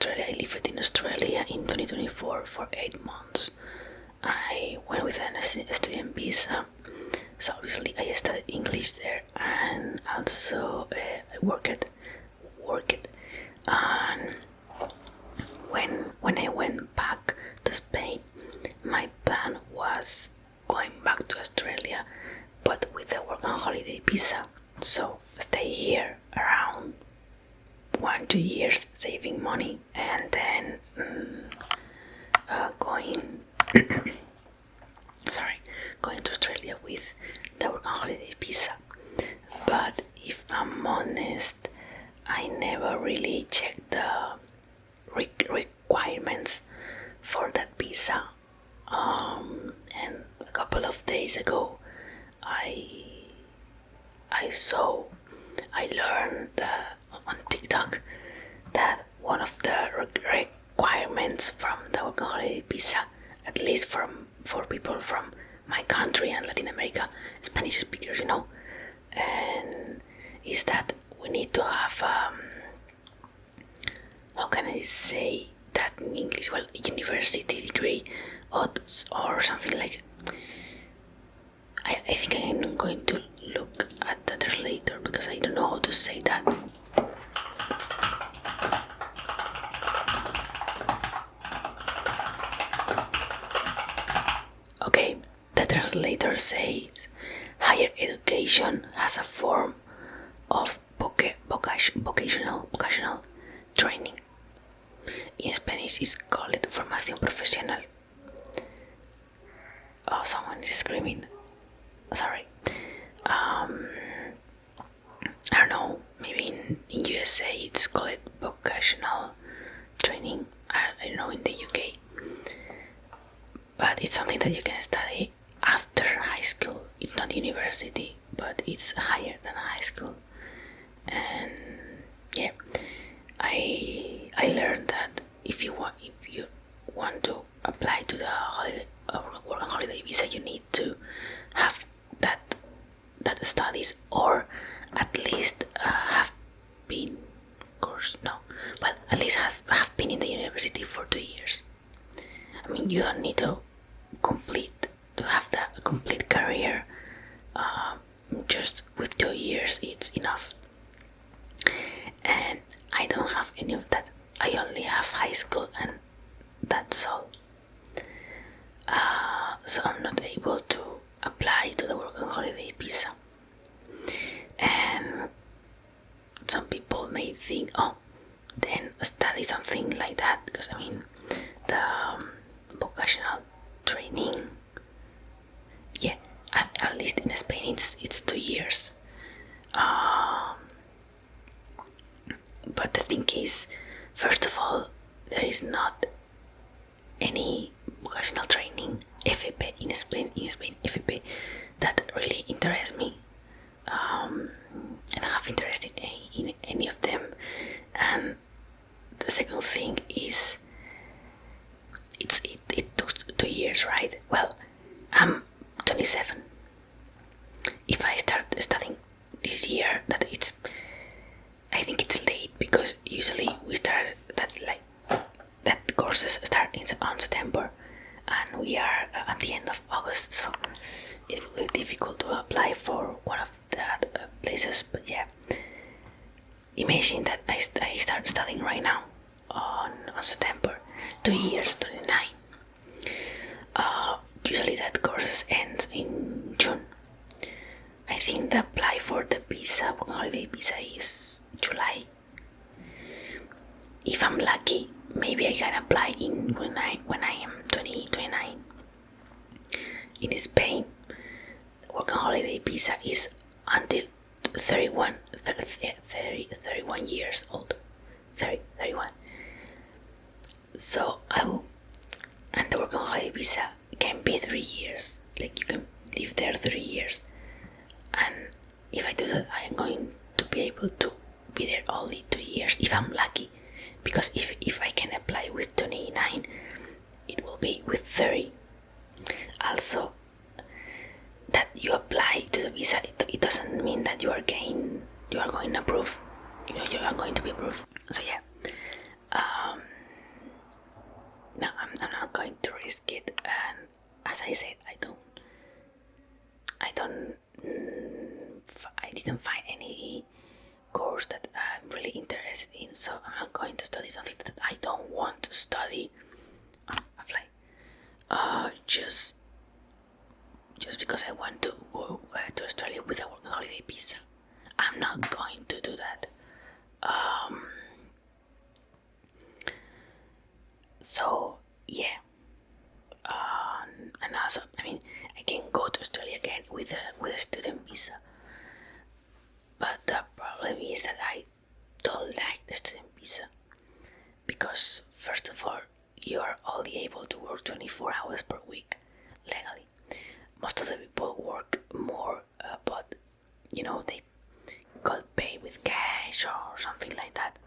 Australia. I lived in Australia in 2024 for 8 months. I went with a student visa, so obviously I studied English there, and also I worked. And when I went back to Spain, my plan was going back to Australia, but with a work and holiday visa. So stay here around 1-2 years, saving money, and then going to Australia with the work and holiday visa. But if I'm honest, I never really checked the requirements for that visa. And a couple of days ago, I learned on TikTok that one of the requirements from the work and holiday visa, at least for people from my country and Latin America, Spanish speakers, and is that we need to have how can I say that in English? Well, a university degree or something like. I think I'm going to look at the translator because I don't know how to say that. Okay, the translator says higher education has a form of vocational training. In Spanish it's called formación profesional. Oh, someone is screaming. Sorry. I don't know, maybe in USA it's called vocational training. I don't know in the UK. But it's something that you can study after high school. It's not university, but it's higher than high school. And yeah, I learned that if you want to apply to the work and holiday visa, you need to have that studies, or at least have been at least have been in the university for 2 years. I mean, you don't need to have a complete career. Just with 2 years it's enough. And I don't have any of that. I only have high school, and that's all. So I'm not able to apply to the work and holiday visa. And some people may think, then study something like that, because I mean the vocational training, yeah, at least in Spain it's 2 years. But the thing is, first of all, there is not any vocational training FP in Spain FP that really interests me. I don't have interest in any of them. And the second thing is, it took 2 years, right? Well, I'm 27. If I start studying this year, I think it's late, because usually we start that courses start on September, and we are at the end of August, so it will be difficult to apply for one of that places. But yeah, imagine that I start studying right now on September, 2 years, 29. Usually that course ends in June. I think the apply for the visa, work holiday visa, is July. If I'm lucky, maybe I can apply when I am 29. In Spain, work and holiday visa is until 31 years old. 31. So and the work and holiday visa can be 3 years. Like, you can live there 3 years. And if I do that, I am going to be able to be there only 2 years if I'm lucky. Because if I can apply with 29, it will be with 30. Also, that you apply to the visa, it doesn't mean that you are going approved. You are going to be approved. So yeah, I said, I didn't find any course that I'm really interested in, so I'm not going to study something that I don't want to study. A fly. Just because I want to go to Australia with a working holiday visa. I'm not going to do that. So yeah. And also, I mean, I can go to Australia again with a student visa. But the problem is that I don't like the student visa. Because, first of all, you are only able to work 24 hours per week legally. Most of the people work more, but they got paid with cash or something like that.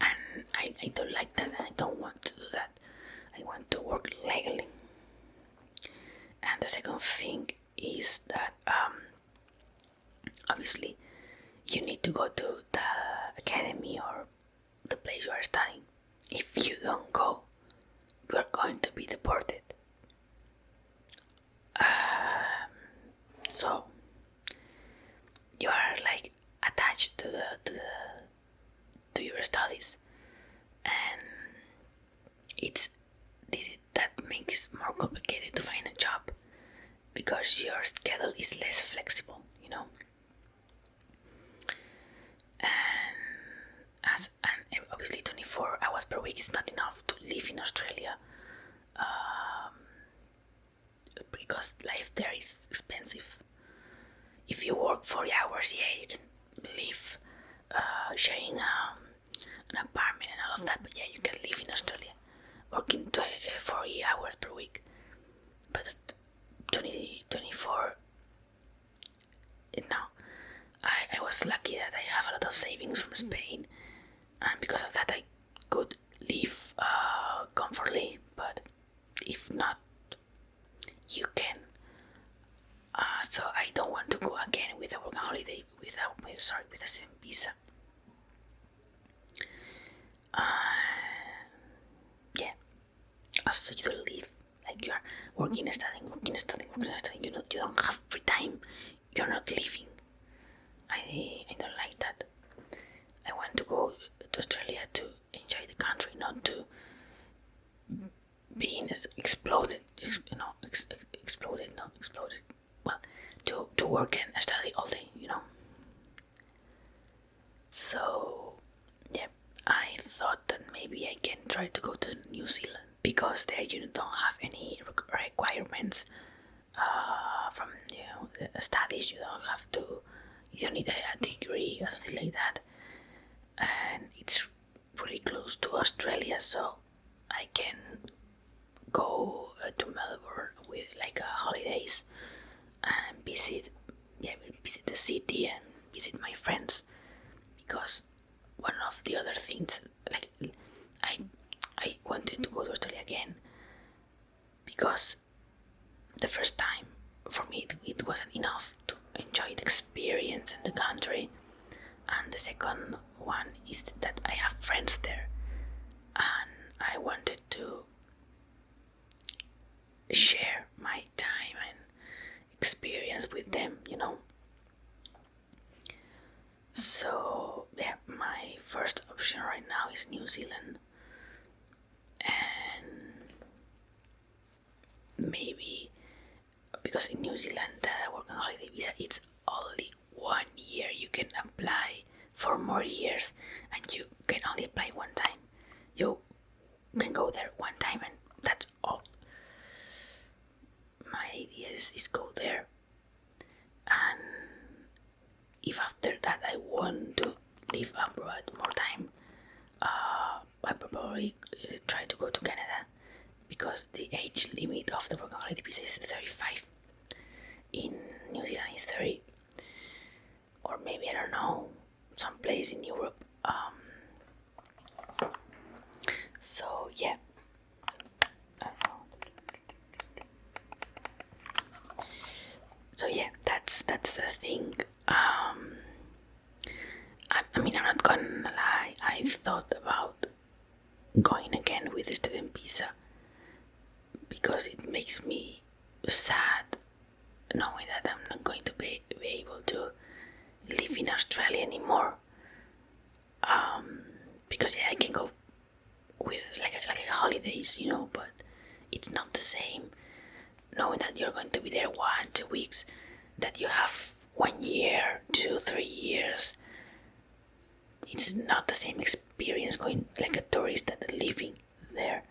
And I don't like that. I don't want to do that. I want to work legally. And the second thing is that obviously you need to go to the academy or the place you are studying. If you don't go, you are going to be deported. So you are like attached to your studies, and that makes it more complicated to find a job because your schedule is less flexible, and obviously 24 hours per week is not enough to live in Australia, because life there is expensive. If you work 40 hours, yeah, you can live sharing an apartment and all of that, but yeah, you can live in Australia working 40 hours per week. But 24, no. I was lucky that I have a lot of savings from Spain, and because of that I could live comfortably, but if not, you can. So I don't want to go again with a working holiday with a student visa. Yeah. Also, you don't live like you're working and studying. You don't have free time. You're not living. I don't like that. I want to go to Australia to enjoy the country, not to be exploded. Well, to work and study all day, So, yeah, I thought that maybe I can try to go to New Zealand because there you don't have any requirements from the studies. You don't need a degree or something like that, and it's really close to Australia, so I can go to Melbourne with like holidays and visit the city and visit my friends. Because one of the other things, like I wanted to go to Australia again because the first time for me it wasn't enough to enjoy the experience in the country, and the second one is that I have friends there and I wanted to share my time and experience with them, So yeah, my first option right now is New Zealand, and maybe because in New Zealand the working holiday visa it's only 1 year. You can apply for more years, and you can only apply one time. You can go there one time, and that's all. My idea is go there, and if after that I want to live abroad more time, I probably try to go to Canada because the age limit of the working holiday visa is 35. In New Zealand is 30, or maybe I don't know, some place in Europe. So yeah. So yeah, that's the thing. I mean, I'm not gonna lie. I thought about going again with the student visa, because it makes me sad knowing that I'm not going to be able to live in Australia anymore. Because I can go with like a holidays, but it's not the same knowing that you're going to be there 1-2 weeks, that you have 1 year, 2-3 years. It's not the same experience going like a tourist that living there.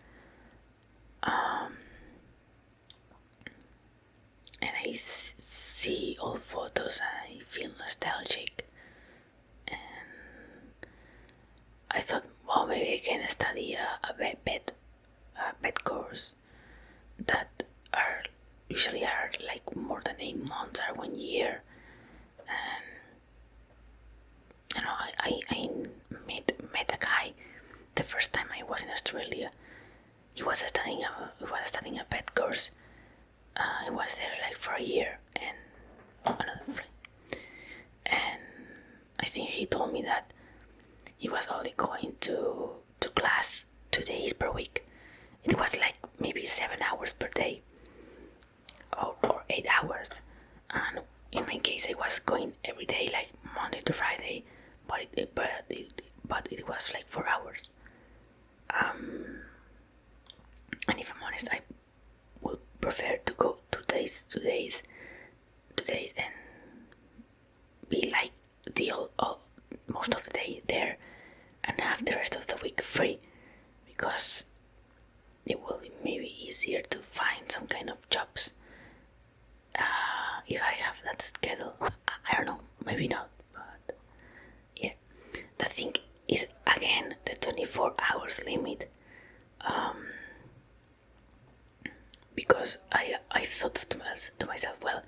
And I see old photos and I feel nostalgic, and I thought, well, maybe I can study a vet course that usually are like more than 8 months or 1 year. And I met a guy the first time I was in Australia. He was studying a vet course. I was there like for a year, and another friend. And I think he told me that he was only going to class 2 days per week. It was like maybe 7 hours per day, or 8 hours. And in my case, I was going every day, like Monday to Friday, but it was like 4 hours. And if I'm honest, I would prefer to go 2 days, and be like the most of the day there, and have the rest of the week free, because it will be maybe easier to find some kind of jobs if I have that schedule. I don't know, maybe not, but yeah. The thing is, again, the 24 hours limit. Because I thought to myself, well,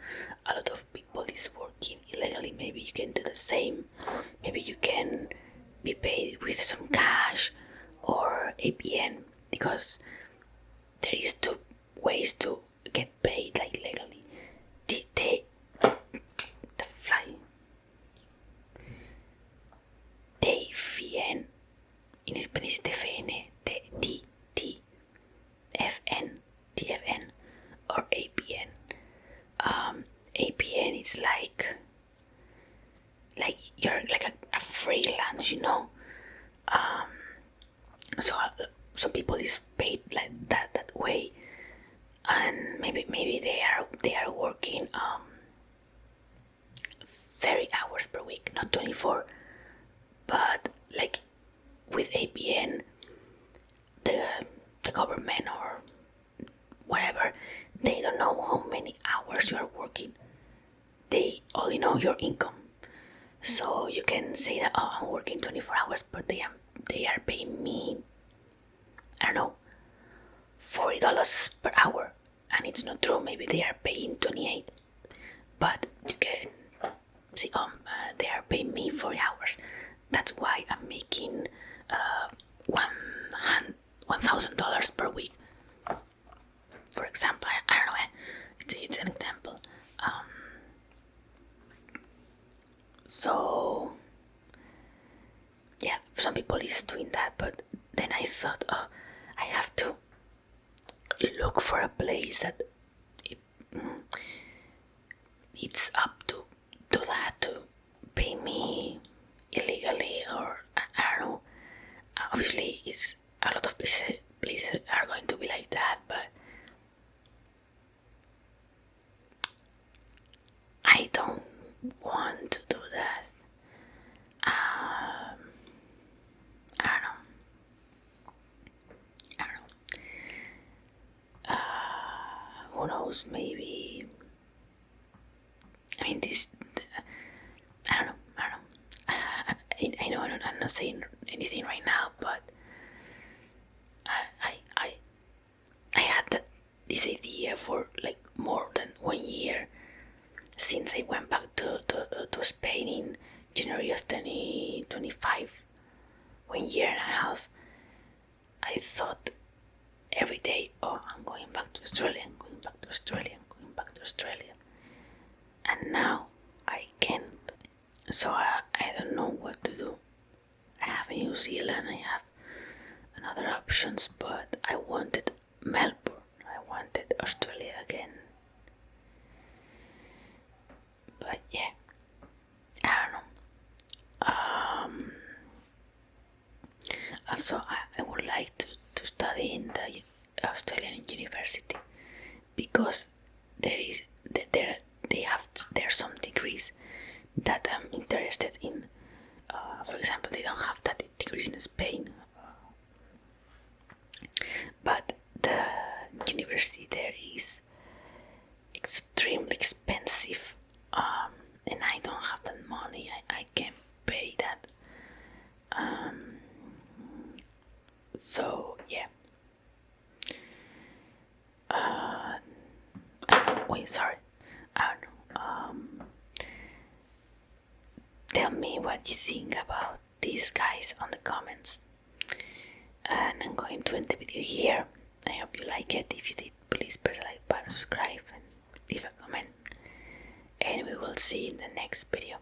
a lot of people is working illegally. Maybe you can do the same. Maybe you can be paid with some cash or APN, because there is 2 ways to get paid like legally. The fly. TFN. In Spanish TFN. TFN or APN. APN is like you're like a freelance, so some people is paid like that way, and maybe they are working 30 hours per week, not 24. But like with APN, the government or whatever, they don't know how many hours you are working. They only know your income. So you can say that, oh, I'm working 24 hours, but they are paying me, I don't know, $40 per hour. And it's not true. Maybe they are paying 28. But you can say, they are paying me 40 hours. That's why I'm making $1,000 per week. For example, I don't know, it's an example. So yeah, some people is doing that, but then I thought, I have to look for a place that it's up to that, to pay me illegally, or I don't know. Obviously, it's a lot of places are going to be like that, but I don't want to do that. I don't know. Who knows? Maybe. I mean, I don't know. I know I'm not saying anything right now, but I had this idea for like more than 1 year, since I went back to Spain in January of 2025. 1 year and a half. I thought every day, I'm going back to Australia, I'm going back to Australia, I'm going back to Australia. And now I can't. So I don't know what to do. I have New Zealand, I have another options, but I wanted Melbourne. I wanted Australia again. But yeah, I don't know. Also, I would like to study in the Australian university because there are some degrees that I'm interested in. For example, they don't have that degrees in Spain, but the university there is extremely expensive, and I don't have that money. I can't pay that. So yeah. Wait, sorry. I don't know. Tell me what you think about these guys on the comments. And I'm going to end the video here. I hope you like it. If you did, please press the like button, subscribe, and leave a comment. And we will see you in the next video.